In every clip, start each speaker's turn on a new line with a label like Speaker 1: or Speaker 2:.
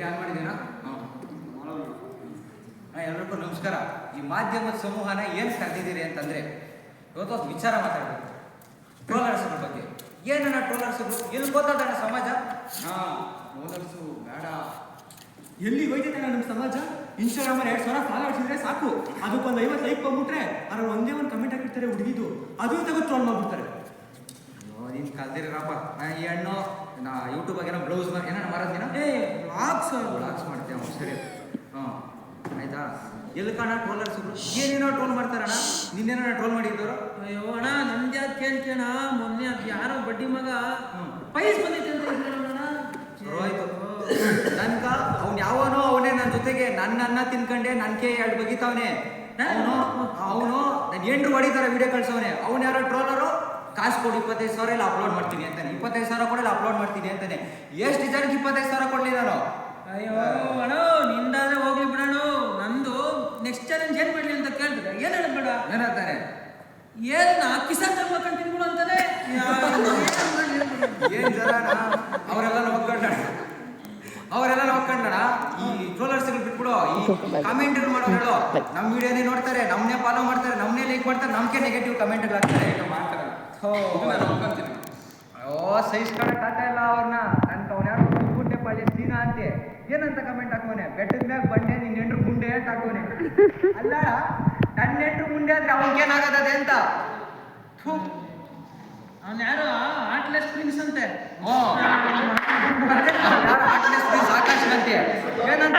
Speaker 1: On ಮಾಡಿದ್ದೀನಾ? ಎಲ್ರಿಗೂ ನಮಸ್ಕಾರ. ಈ ಮಾಧ್ಯಮದ ಸಮೂಹನ ಏನು ಕರೆದಿದ್ದೀರಿ ಅಂತಂದರೆ ಇವತ್ತು ಒಂದು ವಿಚಾರ ಮಾತಾಡಬೇಕು. ಟ್ರೋಲರ್ಸ್ಗಳ ಬಗ್ಗೆ. ಏನನ್ನ ಟ್ರೋಲರ್ಸ್ಗಳು ಎಲ್ಲಿ ಗೊತ್ತಾದಣ್ಣ ಸಮಾಜ?
Speaker 2: ಟ್ರೋಲರ್ಸು ಬೇಡ, ಎಲ್ಲಿ ಹೋಯ್ತೈತೆ ನಮ್ಮ ಸಮಾಜ? ಇನ್ಸ್ಟಾಗ್ರಾಮಲ್ಲಿ 2,000 ಫಾಲೋವರ್ಸ್ ಇದ್ರೆ ಸಾಕು, ಅದಕ್ಕೊಂದು 50 ಲೈಕ್ ಬಂದ್ಬಿಟ್ರೆ ಅದ್ರ ಒಂದೇ ಒಂದು ಕಮೆಂಟ್ ಹಾಕಿರ್ತಾರೆ ಹುಡುಗಿದು, ಅದು ತಗೋ ಟ್ರೋಲ್ ಮಾಡ್ಬಿಡ್ತಾರೆ.
Speaker 1: ನೀನು ಕಲ್ದಿರಪ್ಪ. ಈ ಹಣ್ಣು ಯೂಟ್ಯೂಬಾಗ ಏನೋ ಬ್ಲೌಸ್ ಏನೋ ಮಾರೋದಿನ ಬ್ಲಾಗ್ಸ್ ಮಾಡ್ತೇವೆ. ಸರಿ, ಆಯ್ತಾ? ಎಲ್ಲಿ ಕಾಣ ಟ್ರೋಲರ್ಸ್ಗಳು ಏನೇನೋ ಟ್ರೋಲ್ ಮಾಡ್ತಾರಣ್ಣ. ನಿನ್ನೇನೋ ಟ್ರೋಲ್ ಮಾಡಿದ್ದವರು.
Speaker 3: ಅಯ್ಯೋ ಅಣ್ಣ, ನಮ್ದು ಯಾಕೆ ಕೇಳ್ಕೇಣ? ಮೊನ್ನೆ ಅದು ಯಾರೋ ಬಡ್ಡಿ ಮಗ ಪೈಸ್ ಬಂದೈತೆ ಅಂತ ಇದ್ರಣ್ಣ.
Speaker 1: ಶುರು ಆಯ್ತು ನನ್ಗ. ಅವ್ನು ಯಾವನೋ ಅವನೇ ನನ್ನ ಜೊತೆಗೆ ನನ್ನ ಅನ್ನ ತಿನ್ಕಂಡೆ ನನ್ಗೆ 2 ಬಗಿತಾವನೆ. ಅವನು ನನ್ನ 8 ಹೊಡಿತಾರೆ ವಿಡಿಯೋ ಕಳ್ಸವನೆ. ಅವ್ನು ಯಾರೋ ಟ್ರೋಲರು ಕಾಸು ಕೊಡು 25,000 ಇಲ್ಲ ಅಪ್ಲೋಡ್ ಮಾಡ್ತೀನಿ ಅಂತಾನೆ. 25,000 ಕೊಡಲ್ಲ ಅಪ್ಲೋಡ್ ಮಾಡ್ತೀನಿ ಅಂತಾನೆ. ಎಷ್ಟು ಜನಕ್ಕೆ 25,000 ಕೊಡಲಿ ನಾನು?
Speaker 3: ಅಯ್ಯೋ ಅಣ್ಣ, ನಿಂದಾದ್ರೆ ಹೋಗ್ಲಿ ಬಿಡೋಣ. ನಂದು ನೆಕ್ಸ್ಟ್ ಚಾಲೆಂಜ್ ಏನ್ ಮಾಡ್ಲಿ ಅಂತ ಕೇಳ್ತಾರೆ. ಏನ್ ಹೇಳ್ಬೇಡ,
Speaker 1: ಏನಂತಾರೆ?
Speaker 3: ಏನ ಕಿಸಾನ್ ಜನ್ಮ ಕಂಡು ಬಿಡು ಅಂತಾನೆ.
Speaker 1: ಏನ್ ಜನ ಅವರೆಲ್ಲ ನೋಡ್ಕೊಂಡಣ. ಈ ಟ್ರೋಲರ್ಸ್ಗಳು ಬಿಟ್ಬಿಡು. ಈ ಕಮೆಂಟ್ ಮಾಡೋರು ನಮ್ಮ ವಿಡಿಯೋನೇ ನೋಡ್ತಾರೆ, ನಮ್ಮನ್ನೇ ಫಾಲೋ ಮಾಡ್ತಾರೆ, ನಮ್ಮನ್ನೇ ಲೈಕ್ ಮಾಡ್ತಾರೆ, ನಮ್ಗೆ ನೆಗೆಟಿವ್ ಕಮೆಂಟ್ ಆಗ್ತಾರೆ ಮಾಡ್ತಾರೆ. ಸಹಿಸ್ಕೊಳಕ್ ಆಗ್ತಾ ಇಲ್ಲ ಅವ್ರನ್ನ. ನನ್ಗೆ ಅವ್ನ ಯಾರು ಗುಂಡೆ ಪಾಳ್ಯ ಸೀನ ಅಂತೆ ಏನಂತ ಕಮೆಂಟ್ ಹಾಕೋನೆ. ಬೆಟ್ಟದ ಮ್ಯಾಗ ಬಂಡೆ ನಿನ್ನ ಹೆಂಡ್ರು ಗುಂಡೆ ಅಂತ ಹಾಕೋನೆ. ಅಲ್ಲ, ನನ್ನ ಹೆಂಡ್ರು ಗುಂಡೆ ಅಂದ್ರೆ ಅವನಿಗೇನಾಗದೆ ಅಂತ.
Speaker 3: ಅವ್ನು ಯಾರು ಆರ್ಟ್ಲೆಸ್ ಪ್ರಿನ್ಸ್ ಅಂತೆ.
Speaker 1: ಆರ್ಟ್ಲೆಸ್ ಪ್ರಿನ್ಸ್ ಆಕಾಶ್ ಅಂತೆ. ಏನಂತ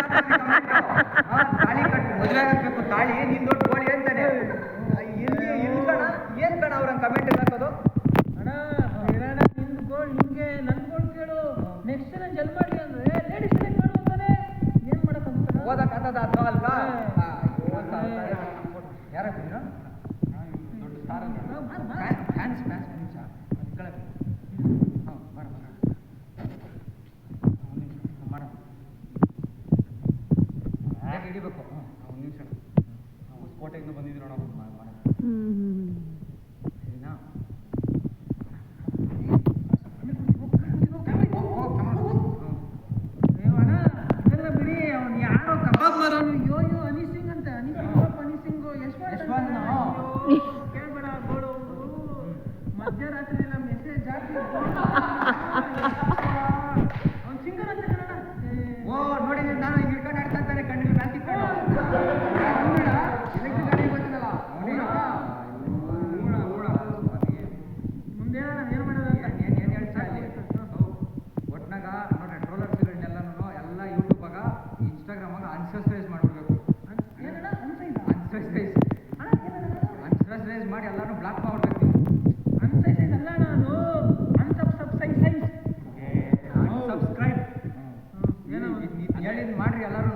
Speaker 1: ತಾಳಿ ಕಟ್ಟು ಮದುವೆ ಆಗಬೇಕು, ತಾಳಿ ನಿನ್ ದೊಡ್ಡ ಗೋಳಿ ಅಂತಾನೆ. ಎಲ್ಲಿ ಕಣ ಏನ್ ಕಣ ಅವ್ರಂಗೆ ಕಮೆಂಟ್ ಹಾಕೋದು?
Speaker 3: ಅಣ್ಣ ಬಿಡೋಣ, ನಿಂದು ಗೋಳ್ ನಿಂಗೆ ನನ್ನ ಗೋಳ್ ಕೇಳು. ನೆಕ್ಸ್ಟ್ ಚಾಲೆಂಜ್ ಎಲ್ಲಿ ಮಾಡ್ಲಿ ಅಂದ್ರೆ ಲೇಡೀಸ್ ಸೆಲೆಕ್ಟ್ ಮಾಡು ಅಂತಾನೆ. ಏನ್ ಮಾಡಕ್ಕಂತ
Speaker 1: ಓದಕ್ಕಾಗದ ಅಥವಾ ಅಲ್ವಾ? ಯಾರ ದೊಡ್ಡ ಸ್ಟಾರ್ ಫ್ಯಾನ್ಸ್ ನಿಮಿಷ ಹಿಡಿಬೇಕು. ಒಂದು ನಿಮಿಷ ಕೋಟೆಯಿಂದ ಬಂದಿದ್ರು ನೋಡೋಣ. ಸರಿನಾ?
Speaker 3: ಬಿಡಿ, ಅವ್ನು ಯಾರೋ ಕಬಾಬ್ ಮಾರೋನು. ಯೋ ಹನಿ ಸಿಂಗ್ ಅಂತ. ಹನಿ ಸಿಂಗು ಕೇಳ್ಬೇಡ. ಗೋಳು ಮಧ್ಯರಾತ್ರಿ ಎಲ್ಲ ಮೆಸೇಜ್ ಹಾಕಿ ಅವ್ನು ಸಿಂಗರ್ ಅಂತ ಕನ್ನಡ.
Speaker 1: ನೋಡಿ ನಾನು ಹಿಂಗೆ ಹಿಡ್ಕೊಂಡು ಆಡ್ತಾನೆ ಕಣ್ಣಿಗೆ ಮ್ಯಾಲ್
Speaker 3: ಮುಂದೆ ಏನು ಮಾಡೋದು ಅಂತ
Speaker 1: ಏನು ಹೇಳ್ತಾ ಇಲ್ಲಿ ಒಟ್ನಾಗ ನೋಡ್ರಿ ಟ್ರೋಲರ್ಸ್ಗಳನ್ನೆಲ್ಲನೂ ಎಲ್ಲ ಯೂಟ್ಯೂಬಾಗ ಇನ್ಸ್ಟಾಗ್ರಾಮಾಗ ಅನ್ಸಬ್ಸ್ಕ್ರೈಬ್ ಮಾಡಿಬಿಡ್ಬೇಕು. ಅನ್ಸಬ್ಸ್ಕ್ರೈಬ್ ಮಾಡಿ ಎಲ್ಲಾನು ಬ್ಲಾಕ್ ಮಾಡ್ಬೇಕು.
Speaker 3: ಅನ್ಸೈಸೈಸ್ ಅಲ್ಲ, ನಾನು ಅನ್ಸಬ್ಸ್ಕ್ರೈಬ್
Speaker 1: ಸಬ್ಸ್ಕ್ರೈಬ್ ಏನೋ ಹೇಳಿದ್ ಮಾಡ್ರಿ ಎಲ್ಲರೂ.